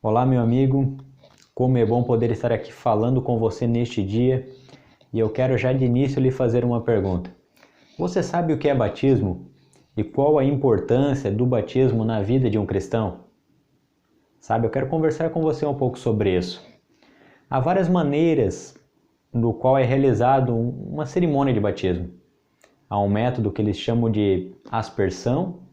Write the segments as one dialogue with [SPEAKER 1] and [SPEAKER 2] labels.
[SPEAKER 1] Olá, meu amigo, como é bom poder estar aqui falando com você neste dia e eu quero já de início lhe fazer uma pergunta. Você sabe o que é batismo e qual a importância do batismo na vida de um cristão? Sabe, eu quero conversar com você um pouco sobre isso. Há várias maneiras no qual é realizado uma cerimônia de batismo. Há um método que eles chamam de aspersão,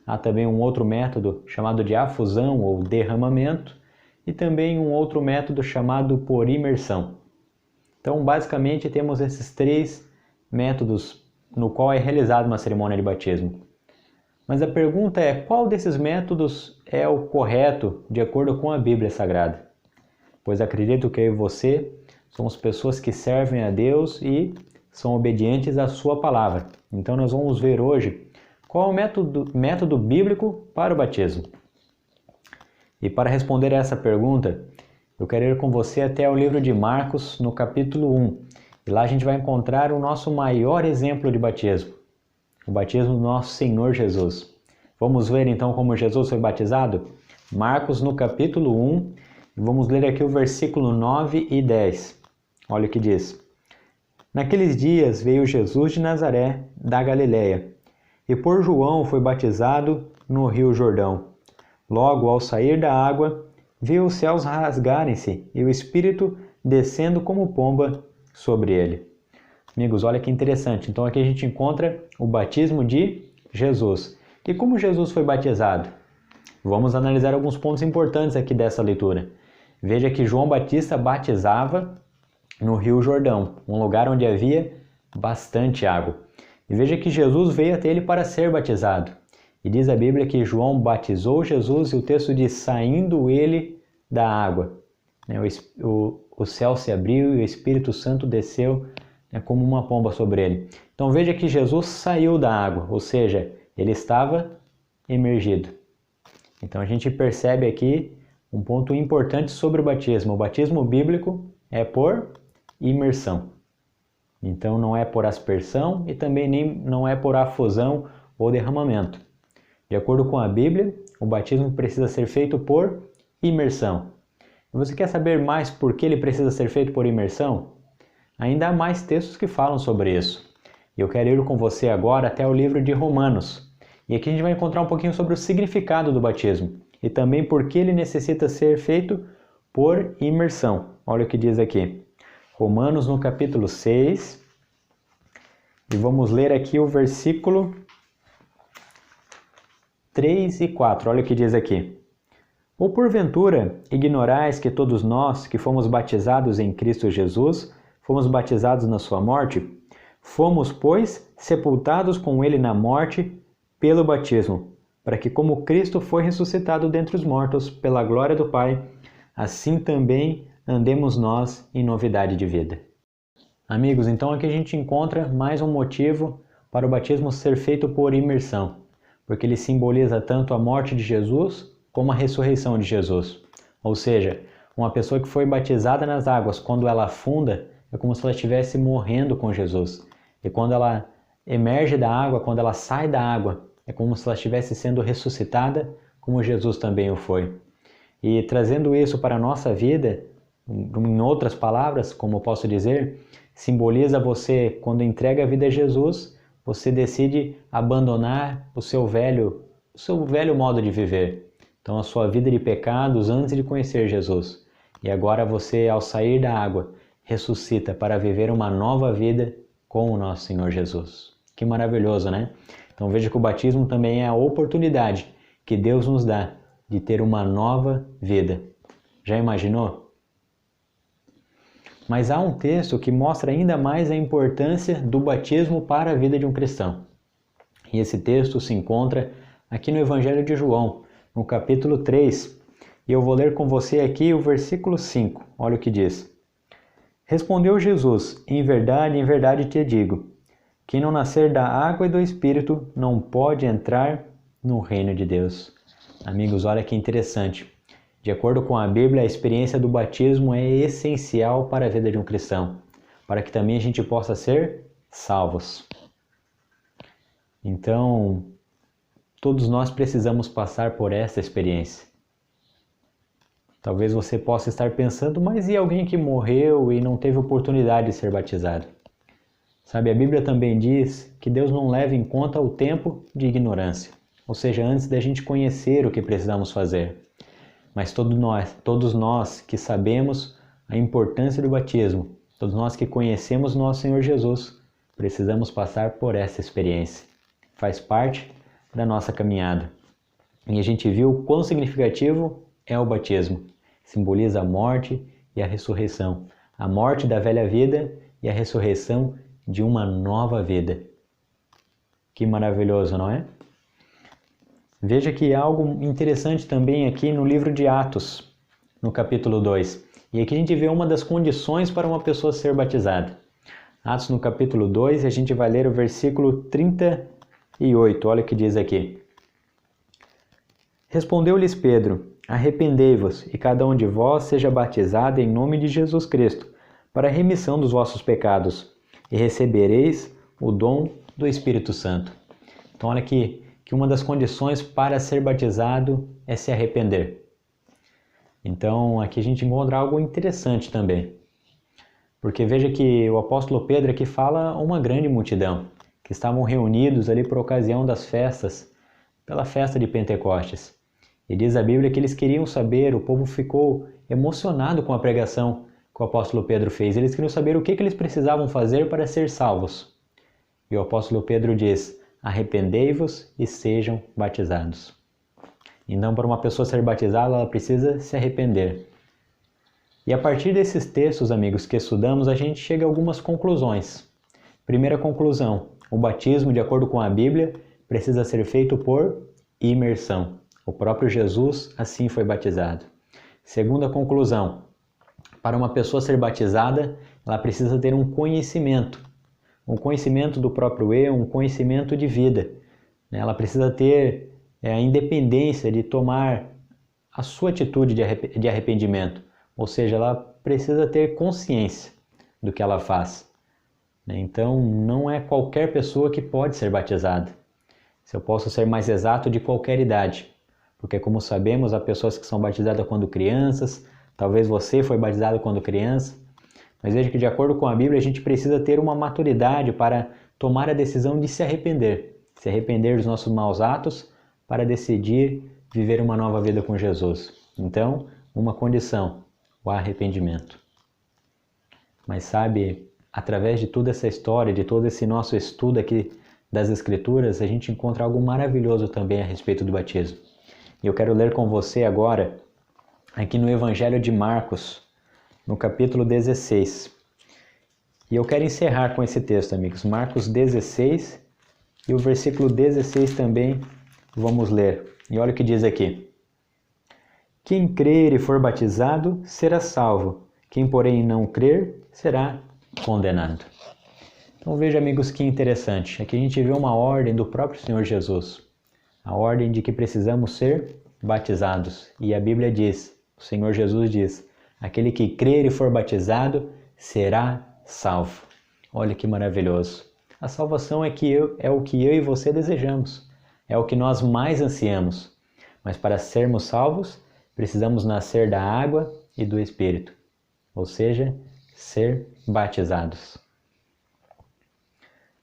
[SPEAKER 1] há também um outro método chamado de afusão ou derramamento e também um outro método chamado por imersão. Então, basicamente, temos esses três métodos no qual é realizada uma cerimônia de batismo. Mas a pergunta é, qual desses métodos é o correto de acordo com a Bíblia Sagrada? Pois acredito que eu e você somos pessoas que servem a Deus e são obedientes à sua palavra. Então nós vamos ver hoje qual é o método bíblico para o batismo. E para responder a essa pergunta, eu quero ir com você até o livro de Marcos, no capítulo 1. E lá a gente vai encontrar o nosso maior exemplo de batismo, o batismo do nosso Senhor Jesus. Vamos ver então como Jesus foi batizado? Marcos no capítulo 1, e vamos ler aqui o versículo 9 e 10. Olha o que diz. Naqueles dias veio Jesus de Nazaré, da Galileia, e por João foi batizado no rio Jordão. Logo, ao sair da água, viu os céus rasgarem-se e o Espírito descendo como pomba sobre ele. Amigos, olha que interessante. Então aqui a gente encontra o batismo de Jesus. E como Jesus foi batizado? Vamos analisar alguns pontos importantes aqui dessa leitura. Veja que João Batista batizava no Rio Jordão, um lugar onde havia bastante água. E veja que Jesus veio até ele para ser batizado. E diz a Bíblia que João batizou Jesus e o texto diz, saindo ele da água. O céu se abriu e o Espírito Santo desceu como uma pomba sobre ele. Então veja que Jesus saiu da água, ou seja, ele estava emergido. Então a gente percebe aqui um ponto importante sobre o batismo. O batismo bíblico é por imersão. Então não é por aspersão e também não é por afusão ou derramamento. De acordo com a Bíblia, o batismo precisa ser feito por imersão. E você quer saber mais por que ele precisa ser feito por imersão? Ainda há mais textos que falam sobre isso. E eu quero ir com você agora até o livro de Romanos. E aqui a gente vai encontrar um pouquinho sobre o significado do batismo e também por que ele necessita ser feito por imersão. Olha o que diz aqui. Romanos no capítulo 6. E vamos ler aqui o versículo 3 e 4. Olha o que diz aqui. Ou porventura ignorais que todos nós que fomos batizados em Cristo Jesus, fomos batizados na sua morte? Fomos, pois, sepultados com ele na morte pelo batismo, para que como Cristo foi ressuscitado dentre os mortos pela glória do Pai, assim também andemos nós em novidade de vida. Amigos, então aqui a gente encontra mais um motivo para o batismo ser feito por imersão, porque ele simboliza tanto a morte de Jesus como a ressurreição de Jesus. Ou seja, uma pessoa que foi batizada nas águas, quando ela afunda, é como se ela estivesse morrendo com Jesus. E quando ela emerge da água, quando ela sai da água, é como se ela estivesse sendo ressuscitada, como Jesus também o foi. E trazendo isso para a nossa vida, em outras palavras, como eu posso dizer, simboliza você, quando entrega a vida a Jesus, você decide abandonar o seu velho modo de viver. Então, a sua vida de pecados antes de conhecer Jesus. E agora você, ao sair da água, ressuscita para viver uma nova vida com o nosso Senhor Jesus. Que maravilhoso, né? Então veja que o batismo também é a oportunidade que Deus nos dá de ter uma nova vida. Já imaginou? Mas há um texto que mostra ainda mais a importância do batismo para a vida de um cristão. E esse texto se encontra aqui no Evangelho de João, no capítulo 3. E eu vou ler com você aqui o versículo 5. Olha o que diz. Respondeu Jesus, em verdade te digo, quem não nascer da água e do Espírito não pode entrar no reino de Deus. Amigos, olha que interessante. De acordo com a Bíblia, a experiência do batismo é essencial para a vida de um cristão, para que também a gente possa ser salvos. Então, todos nós precisamos passar por essa experiência. Talvez você possa estar pensando, mas e alguém que morreu e não teve oportunidade de ser batizado? Sabe, a Bíblia também diz que Deus não leva em conta o tempo de ignorância, ou seja, antes da gente conhecer o que precisamos fazer. Mas todos nós que sabemos a importância do batismo, todos nós que conhecemos nosso Senhor Jesus, precisamos passar por essa experiência. Faz parte da nossa caminhada. E a gente viu o quão significativo é o batismo. Simboliza a morte e a ressurreição. A morte da velha vida e a ressurreição de uma nova vida. Que maravilhoso, não é? Veja que há algo interessante também aqui no livro de Atos, no capítulo 2. E aqui a gente vê uma das condições para uma pessoa ser batizada. Atos no capítulo 2, a gente vai ler o versículo 38. Olha o que diz aqui. Respondeu-lhes Pedro: Arrependei-vos, e cada um de vós seja batizado em nome de Jesus Cristo, para a remissão dos vossos pecados, e recebereis o dom do Espírito Santo. Então olha aqui, que uma das condições para ser batizado é se arrepender. Então aqui a gente encontra algo interessante também. Porque veja que o apóstolo Pedro aqui fala uma grande multidão, que estavam reunidos ali por ocasião das festas, pela festa de Pentecostes. E diz a Bíblia que eles queriam saber, o povo ficou emocionado com a pregação que o apóstolo Pedro fez. Eles queriam saber o que eles precisavam fazer para ser salvos. E o apóstolo Pedro diz: arrependei-vos e sejam batizados. Então, para uma pessoa ser batizada, ela precisa se arrepender. E a partir desses textos, amigos, que estudamos, a gente chega a algumas conclusões. Primeira conclusão: o batismo, de acordo com a Bíblia, precisa ser feito por imersão. O próprio Jesus assim foi batizado. Segunda conclusão: para uma pessoa ser batizada, ela precisa ter um conhecimento do próprio eu, um conhecimento de vida. Ela precisa ter a independência de tomar a sua atitude de arrependimento, ou seja, ela precisa ter consciência do que ela faz. Então, não é qualquer pessoa que pode ser batizada. Se eu posso ser mais exato, de qualquer idade. Porque, como sabemos, há pessoas que são batizadas quando crianças, talvez você foi batizado quando criança, mas veja que, de acordo com a Bíblia, a gente precisa ter uma maturidade para tomar a decisão de se arrepender dos nossos maus atos, para decidir viver uma nova vida com Jesus. Então, uma condição: o arrependimento. Mas sabe, através de toda essa história, de todo esse nosso estudo aqui das Escrituras, a gente encontra algo maravilhoso também a respeito do batismo. E eu quero ler com você agora, aqui no Evangelho de Marcos, no capítulo 16. E eu quero encerrar com esse texto, amigos. Marcos 16 e o versículo 16 também vamos ler. E olha o que diz aqui. Quem crer e for batizado será salvo. Quem, porém, não crer será condenado. Então veja, amigos, que interessante. Aqui a gente vê uma ordem do próprio Senhor Jesus. A ordem de que precisamos ser batizados. E a Bíblia diz, o Senhor Jesus diz, aquele que crer e for batizado será salvo. Olha que maravilhoso. A salvação é o que eu e você desejamos. É o que nós mais ansiamos. Mas para sermos salvos, precisamos nascer da água e do Espírito. Ou seja, ser batizados.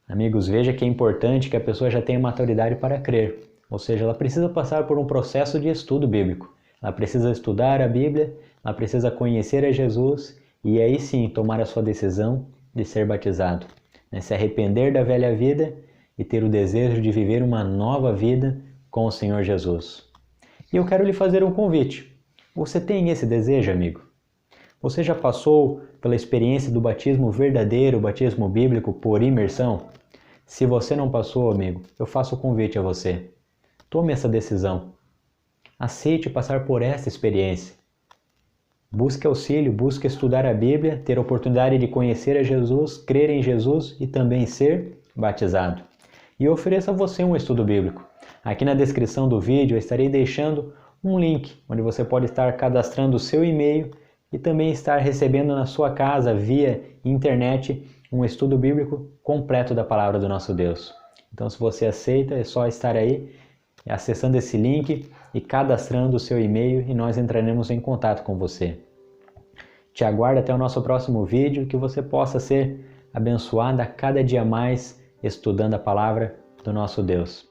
[SPEAKER 1] Amigos, veja que é importante que a pessoa já tenha maturidade para crer. Ou seja, ela precisa passar por um processo de estudo bíblico. Ela precisa estudar a Bíblia, ela precisa conhecer a Jesus e aí sim tomar a sua decisão de ser batizado. Se arrepender da velha vida e ter o desejo de viver uma nova vida com o Senhor Jesus. E eu quero lhe fazer um convite. Você tem esse desejo, amigo? Você já passou pela experiência do batismo verdadeiro, o batismo bíblico por imersão? Se você não passou, amigo, eu faço o convite a você. Tome essa decisão. Aceite passar por essa experiência. Busque auxílio, busque estudar a Bíblia, ter a oportunidade de conhecer a Jesus, crer em Jesus e também ser batizado. E eu ofereço a você um estudo bíblico. Aqui na descrição do vídeo eu estarei deixando um link onde você pode estar cadastrando o seu e-mail e também estar recebendo na sua casa via internet um estudo bíblico completo da palavra do nosso Deus. Então, se você aceita, é só estar aí acessando esse link e cadastrando o seu e-mail e nós entraremos em contato com você. Te aguardo até o nosso próximo vídeo, que você possa ser abençoado a cada dia mais estudando a palavra do nosso Deus.